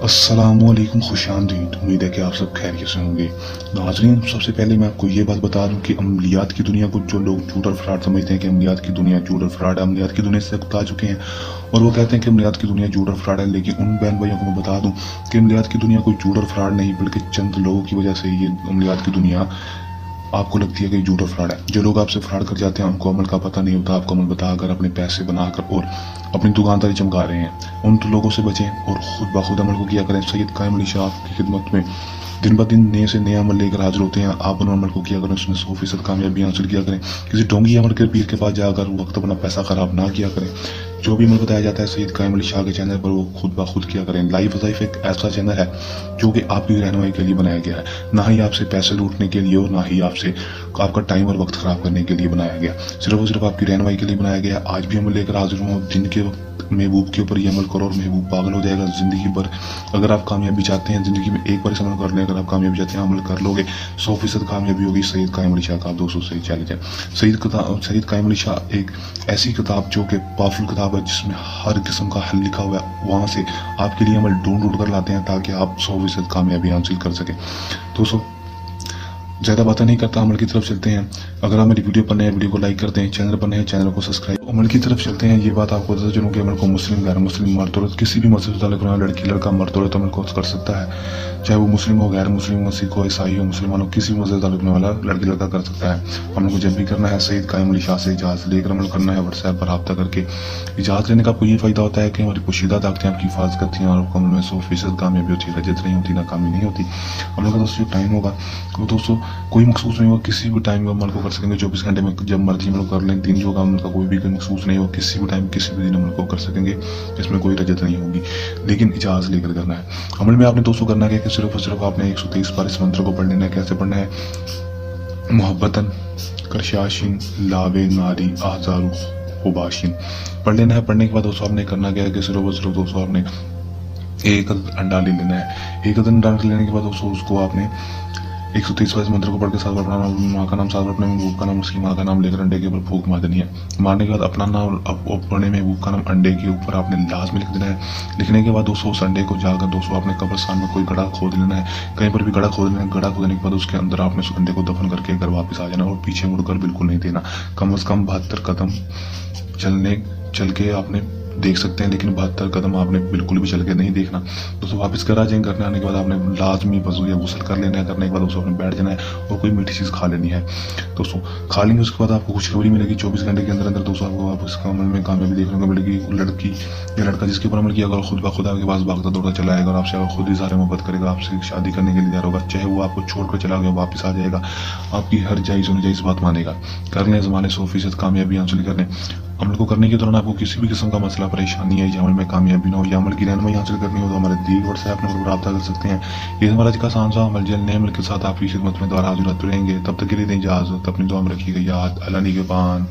अस्सलामुअलैकुम, खुश आमदीद। उम्मीद है कि आप सब खैरियत से होंगे। नाज़रीन, सबसे पहले मैं आपको ये बात बता दूं कि अमलियात की दुनिया को जो लोग झूठ और फ्रॉड समझते हैं कि अमलियात की दुनिया झूठ और फ्रॉड है, अमलियात की दुनिया से उकता चुके हैं और वो कहते हैं कि अमलियात की दुनिया झूठ और फ्रॉड है। लेकिन उन बहन भाइयों को मैं बता दूं कि अमलियात की दुनिया कोई झूठ और फ्रॉड नहीं, बल्कि चंद लोगों की वजह से ये अमलियात की दुनिया आपको लगती है कि झूठ और फ्रॉड है। जो लोग आपसे फ्रॉड कर जाते हैं उनको अमल का पता नहीं होता, आपको अमल बताकर अपने पैसे बनाकर और अपनी दुकानदारी चमका रहे हैं। उन लोगों से बचें और खुद ब खुद अमल को किया करें। सैयद कायम अली शाह की खिदमत में दिन ब दिन नए से नए अमल लेकर हाजिर होते हैं। आप उन अमल को किया करें, उसमें 100% कामयाबी हासिल किया करें। किसी ढोंगी अमल के पीर के पास जाकर वक्त अपना पैसा खराब ना किया करें। जो भी अमल बताया जाता है सैयद कायम अली शाह के चैनल पर वो खुद ब खुद किया करें। लाइफ वज़ाइफ एक ऐसा चैनल है जो कि आपकी रहनुमाई के लिए बनाया गया है, ना ही आपसे पैसे लूटने के लिए और ना ही आपसे आपका टाइम और वक्त खराब करने के लिए बनाया गया। सिर्फ और सिर्फ आपकी रहनुमाई के लिए बनाया गया। आज भी अमल लेकर हाजिर हूँ। दिन के वक्त महबूब के ऊपर ये अमल करो और महबूब पागल हो जाएगा ज़िंदगी भर। अगर आप कामयाबी चाहते हैं ज़िंदगी में, एक बार इस अमल कर लें, अगर आप कामयाबी चाहते हैं अमल कर लोगे 100% कामयाबी होगी। सैयद कायम अली शाह का दोस्तों से चैलेंज है। सैयद कायम अली शाह एक ऐसी किताब जो कि पावरफुल किताब है जिसमें हर किस्म का हल लिखा हुआ है, वहाँ से आपके लिए अमल ढूंढ कर लाते हैं ताकि आप 100% कामयाबी हासिल कर सकें। दोस्तों, ज़्यादा बातें नहीं करता, अमल की तरफ चलते हैं। अगर आप मेरी वीडियो पर नए वीडियो को लाइक कर दें, चैनल पर नए चैनल को सब्सक्राइब। अमल की तरफ चलते हैं। ये बात आपको बताता चलूँ कि अमल को मुस्लिम गैर मुस्लिम मर्द औरत किसी भी मजहब से ताल्लुक़ रखने वाला लड़की लड़का मर्द औरत अमल को कर सकता है। चाहे वो मुस्लिम हो, गैर मुस्लिम हो, सिख हो, ईसाई हो, मुसलमान हो, किसी भी मजहब से ताल्लुक़ रखने वाला लड़की लड़का कर सकता है। अमल को जब भी करना है सैयद कायम अली शाह से इजाज़त लेकर अमल करना है। व्हाट्सएप पर रब्ता करके इजाज़त लेने का आपको ये फ़ायदा होता है कि हमारी पोशीदा ताकतें आपकी हिफाजत करती हैं और आपको अमल में 100% कामयाबी होती है। रजत नहीं होती, नाकामी नहीं होती। अमल का दोस्तों टाइम होगा वो दोस्तों कोई मखसूस नहीं होगा, किसी भी टाइम में अमल को कर सकेंगे। 24 घंटे में जब मर्जी अमल कर लें। दिन जो होगा अमल का कोई भी मखसूस नहीं होगा, किसी भी टाइम किसी भी दिन अमल को कर सकेंगे। इसमें कोई रजत नहीं होगी, लेकिन इजाज़त लेकर करना है। अमल में आपने दोस्तों करना है कि सिर्फ और सिर्फ आपने 123 बार इस मंत्र को पढ़ लेना है। कैसे पढ़ना है? मोहब्बतन करशाशिन लावे नारी आजारू खुबाशिन पढ़ लेना है। पढ़ने के बाद दोस्तों आपने करना क्या है कि सिर्फ और सिर्फ दोस्तों आपने एक अंडा ले लेना है। एक अंडा लेने के बाद दोस्तों उसको आपने 123 बार इस मंत्र को पढ़ के 7 बार अपना माँ का नाम, 7 बार अपने महबूब का नाम, उसकी माँ का नाम लेकर अंडे के ऊपर फूंक मार देनी है। मारने के बाद अपना नाम अपने महबूब का नाम अंडे के ऊपर आपने लाजमी लिख देना है। लिखने के बाद दोस्तों उस अंडे को जाकर दोस्तों आपने कब्रिस्तान में कोई गड्ढा खोद लेना है। कहीं पर भी गड्ढा खोद लेना है। गड्ढा खोदने के बाद उसके अंदर आपने उस अंडे को दफन करके घर वापस आ जाना और पीछे मुड़कर बिल्कुल नहीं देना। कम से कम 72 कदम चल के आपने देख सकते हैं, लेकिन 72 कदम आपने बिल्कुल भी चल के नहीं देखना। दोस्तों वापस घर आ जाएंगे। घर आने के बाद आपने लाजमी वज़ू या गुस्ल कर लेना है। करने के बाद दोस्तों आपने बैठ जाना है और कोई मीठी चीज़ खा लेनी है। दोस्तों खा लेंगे उसके बाद आपको खुशखबरी मिलेगी। 24 घंटे के अंदर अंदर दोस्तों आपको वापस अमल में कामयाबी देखने को मिलेगी। लड़की या लड़का जिसके ऊपर अमल किया अगर खुद ब खुद आपके पास भागता दौड़ता चला आएगा और आपसे खुद इज़हार मोहब्बत करेगा, आपसे शादी करने के लिए तैयार होगा। चाहे वो आपको छोड़कर चला गया वापस आ जाएगा, आपकी हर जायज़ और जायज़ बात मानेगा। कर लें ज़माने 100% कामयाबी हासिल कर लें। अमल को करने के दौरान आपको किसी भी किस्म का मसला परेशानी है या अमल में कामयाबी ना हो या अमल की रहनुमाई हासिल करनी हो तो हमारे दिए व्हाट्सएप नंबर पर रब्ता कर सकते हैं। ये हमारा आज का आसान सा अमल जल्द नए अमल के साथ आपकी खिदमत में दोबारा हाजिर रहेंगे। तब तक के लिए दें इजाज़त। अपनी दुआ में रखिएगा याद। अल्लाह निगहबान।